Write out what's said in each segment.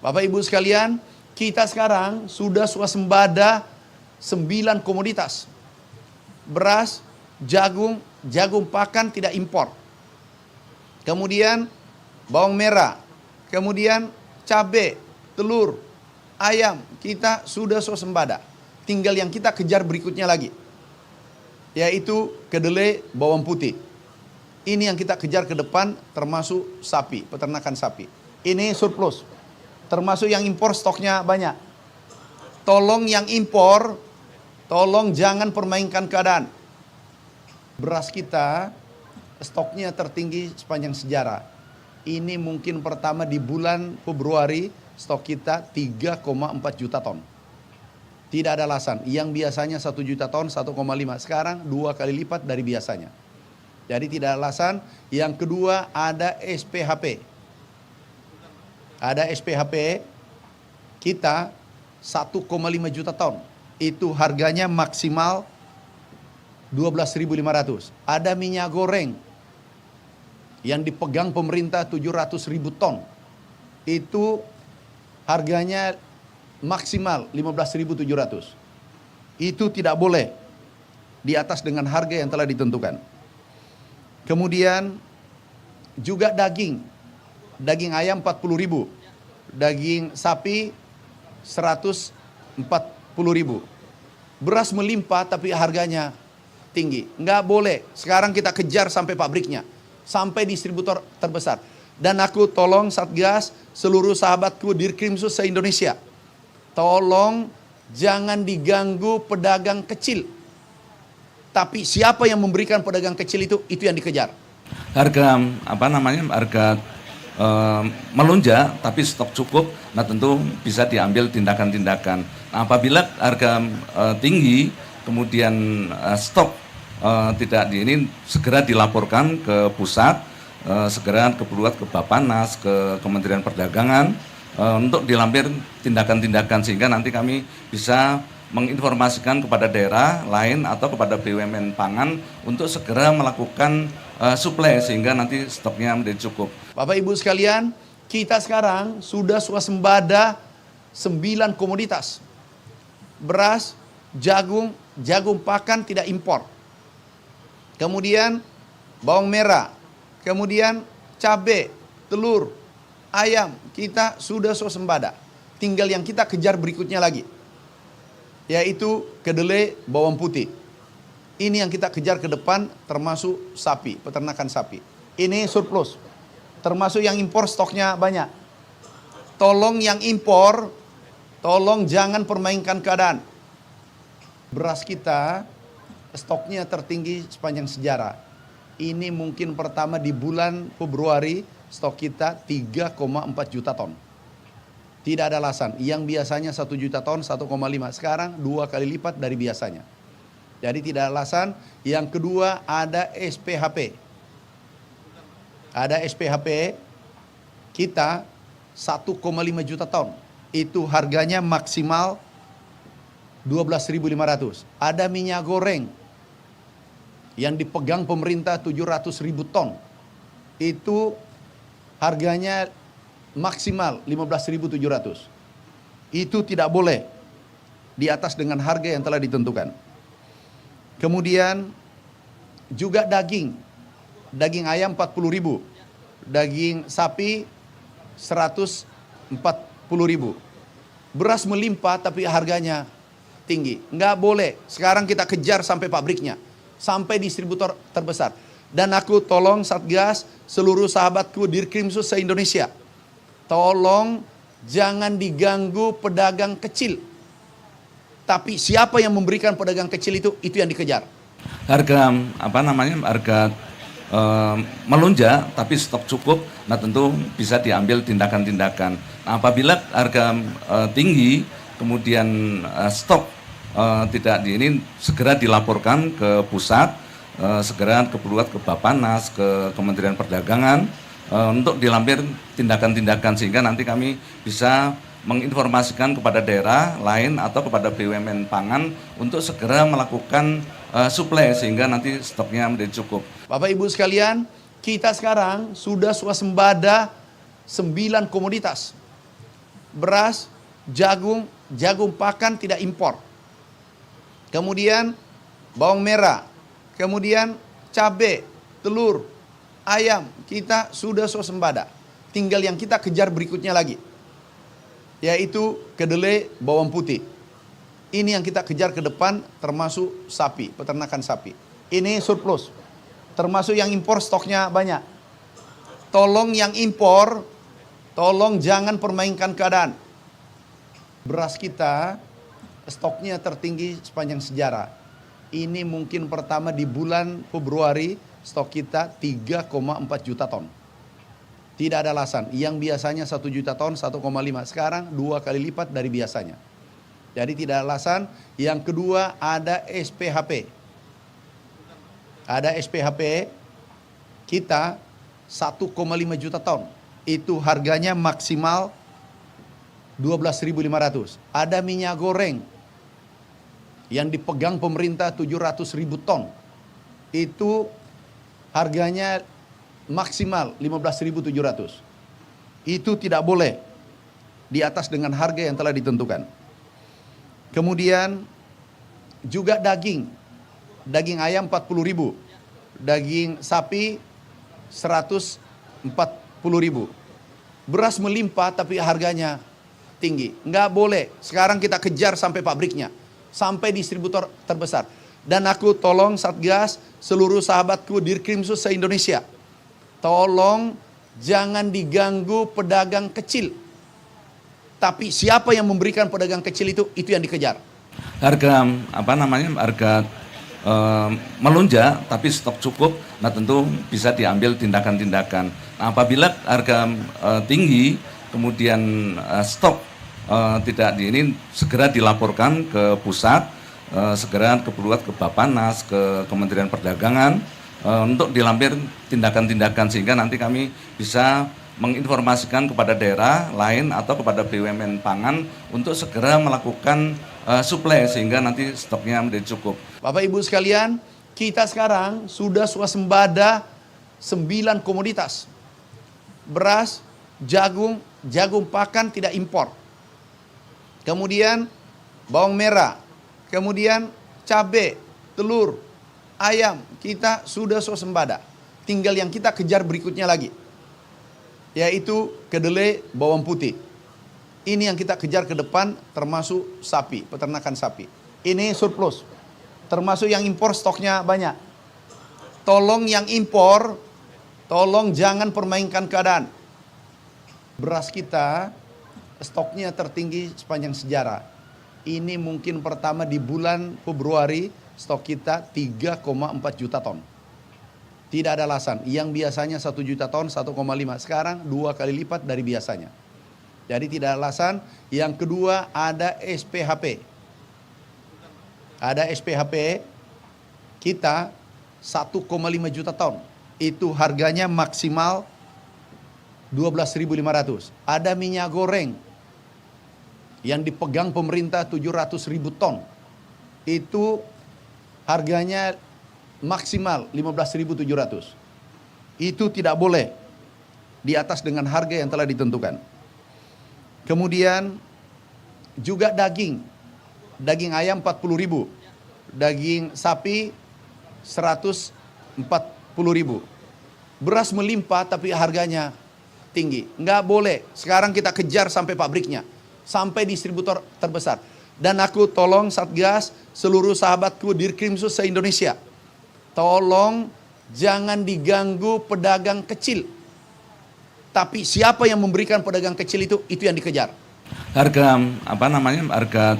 Bapak Ibu sekalian, kita sekarang sudah swasembada 9 komoditas. Beras, jagung, jagung pakan tidak impor. Kemudian bawang merah, kemudian cabai, telur, ayam, kita sudah swasembada. Tinggal yang kita kejar berikutnya lagi, yaitu kedelai, bawang putih. Ini yang kita kejar ke depan, termasuk sapi, peternakan sapi. Ini surplus, termasuk yang impor stoknya banyak. Tolong yang impor, tolong jangan permainkan keadaan. Beras kita stoknya tertinggi sepanjang sejarah. Ini mungkin pertama di bulan Februari stok kita 3,4 juta ton. Tidak ada alasan, yang biasanya 1 juta ton, 1,5, sekarang 2 kali lipat dari biasanya. Jadi tidak ada alasan. Yang kedua ada SPHP. Ada SPHP kita 1,5 juta ton. Itu harganya maksimal 12.500. Ada minyak goreng yang dipegang pemerintah 700.000 ton. Itu harganya maksimal 15.700. Itu tidak boleh di atas dengan harga yang telah ditentukan. Kemudian juga daging ayam 40.000, daging sapi 140.000. Beras melimpah tapi harganya tinggi, nggak boleh. Sekarang kita kejar sampai pabriknya, sampai distributor terbesar. Dan aku tolong Satgas, seluruh sahabatku Dirkrimsus se-Indonesia, tolong jangan diganggu pedagang kecil. Tapi siapa yang memberikan pedagang kecil itu yang dikejar. Harga harga melonjak tapi stok cukup, nah tentu bisa diambil tindakan-tindakan. Nah, apabila harga tinggi kemudian stok tidak ini segera dilaporkan ke pusat, segera ke Bappenas, ke Kementerian Perdagangan untuk dilampir tindakan-tindakan sehingga nanti kami bisa menginformasikan kepada daerah lain atau kepada BUMN pangan untuk segera melakukan suplai sehingga nanti stoknya menjadi cukup. Bapak Ibu sekalian, kita sekarang sudah swasembada 9 komoditas. Beras, jagung, jagung pakan tidak impor. Kemudian bawang merah, kemudian cabai, telur, ayam, kita sudah swasembada. Tinggal yang kita kejar berikutnya lagi, yaitu kedelai, bawang putih. Ini yang kita kejar ke depan, termasuk sapi, peternakan sapi. Ini surplus, termasuk yang impor stoknya banyak. Tolong yang impor, tolong jangan permainkan keadaan. Beras kita stoknya tertinggi sepanjang sejarah. Ini mungkin pertama di bulan Februari stok kita 3,4 juta ton. Tidak ada alasan, yang biasanya 1 juta ton, 1,5, sekarang 2 kali lipat dari biasanya. Jadi tidak ada alasan. Yang kedua ada SPHP. Ada SPHP kita 1,5 juta ton. Itu harganya maksimal 12.500. Ada minyak goreng yang dipegang pemerintah 700.000 ton. Itu harganya maksimal 15.700. Itu tidak boleh di atas dengan harga yang telah ditentukan. Kemudian juga daging ayam 40.000, daging sapi 140.000. Beras melimpah tapi harganya tinggi, nggak boleh. Sekarang kita kejar sampai pabriknya, sampai distributor terbesar. Dan aku tolong Satgas, seluruh sahabatku Dirkrimsus se-Indonesia, tolong jangan diganggu pedagang kecil. Tapi siapa yang memberikan pedagang kecil itu yang dikejar. Harga harga melonjak tapi stok cukup, nah tentu bisa diambil tindakan-tindakan. Nah, apabila harga tinggi kemudian stok tidak ini segera dilaporkan ke pusat, segera ke Bappenas, ke Kementerian Perdagangan untuk dilampir tindakan-tindakan sehingga nanti kami bisa menginformasikan kepada daerah lain atau kepada BUMN pangan untuk segera melakukan suplai sehingga nanti stoknya menjadi cukup. Bapak Ibu sekalian, kita sekarang sudah swasembada 9 komoditas. beras, jagung, jagung pakan tidak impor. Kemudian bawang merah, kemudian cabai, telur, ayam, kita sudah swasembada. Tinggal yang kita kejar berikutnya lagi, yaitu kedelai, bawang putih. Ini yang kita kejar ke depan, termasuk sapi, peternakan sapi. Ini surplus, termasuk yang impor stoknya banyak. Tolong yang impor, tolong jangan permainkan keadaan. Beras kita stoknya tertinggi sepanjang sejarah. Ini mungkin pertama di bulan Februari stok kita 3,4 juta ton. Tidak ada alasan, yang biasanya 1 juta ton, 1,5. Sekarang 2 kali lipat dari biasanya. Jadi tidak ada alasan. Yang kedua ada SPHP. Ada SPHP kita 1,5 juta ton. Itu harganya maksimal 12.500. Ada minyak goreng yang dipegang pemerintah 700.000 ton. Itu harganya maksimal 15.700. Itu tidak boleh di atas dengan harga yang telah ditentukan. Kemudian juga daging ayam 40.000, daging sapi 140.000. Beras melimpah tapi harganya tinggi. Nggak boleh. Sekarang kita kejar sampai pabriknya, sampai distributor terbesar. Dan aku tolong Satgas, seluruh sahabatku Dirkrimsus se-Indonesia, tolong jangan diganggu pedagang kecil. Tapi siapa yang memberikan pedagang kecil itu yang dikejar. Harga harga melonjak tapi stok cukup, nah tentu bisa diambil tindakan-tindakan. Nah, apabila harga tinggi kemudian stok tidak ini segera dilaporkan ke pusat, segera ke Bappenas, ke Kementerian Perdagangan untuk dilampir tindakan-tindakan sehingga nanti kami bisa menginformasikan kepada daerah lain atau kepada BUMN pangan untuk segera melakukan suplai sehingga nanti stoknya menjadi cukup. Bapak Ibu sekalian, kita sekarang sudah swasembada 9 komoditas. Beras, jagung pakan tidak impor. Kemudian bawang merah, kemudian cabai, telur, ayam, kita sudah swasembada. Tinggal yang kita kejar berikutnya lagi, yaitu kedelai, bawang putih. Ini yang kita kejar ke depan, termasuk sapi, peternakan sapi. Ini surplus, termasuk yang impor stoknya banyak. Tolong yang impor, tolong jangan permainkan keadaan. Beras kita stoknya tertinggi sepanjang sejarah. Ini mungkin pertama di bulan Februari stok kita 3,4 juta ton. Tidak ada alasan, yang biasanya 1 juta ton, 1,5. Sekarang 2 kali lipat dari biasanya. Jadi tidak ada alasan. Yang kedua ada SPHP. Ada SPHP kita 1,5 juta ton. Itu harganya maksimal 12.500. Ada minyak goreng yang dipegang pemerintah 700.000 ton. Itu harganya maksimal 15.700. Itu tidak boleh di atas dengan harga yang telah ditentukan. Kemudian juga daging ayam 40.000, daging sapi 140.000. Beras melimpah tapi harganya tinggi. Nggak boleh. Sekarang kita kejar sampai pabriknya, sampai distributor terbesar. Dan aku tolong Satgas, seluruh sahabatku Dirkrimsus se-Indonesia, tolong jangan diganggu pedagang kecil. Tapi siapa yang memberikan pedagang kecil itu yang dikejar. Harga harga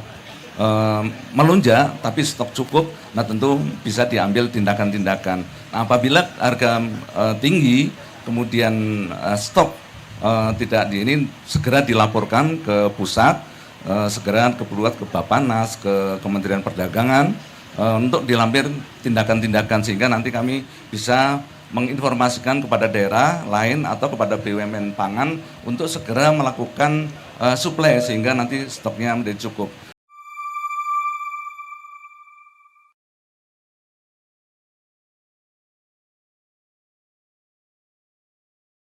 melonjak tapi stok cukup, nah tentu bisa diambil tindakan-tindakan. Nah, apabila harga tinggi kemudian stok tidak ini segera dilaporkan ke pusat, segera ke Bappenas, ke Kementerian Perdagangan untuk dilampir tindakan-tindakan sehingga nanti kami bisa menginformasikan kepada daerah lain atau kepada BUMN pangan untuk segera melakukan suplai sehingga nanti stoknya menjadi cukup.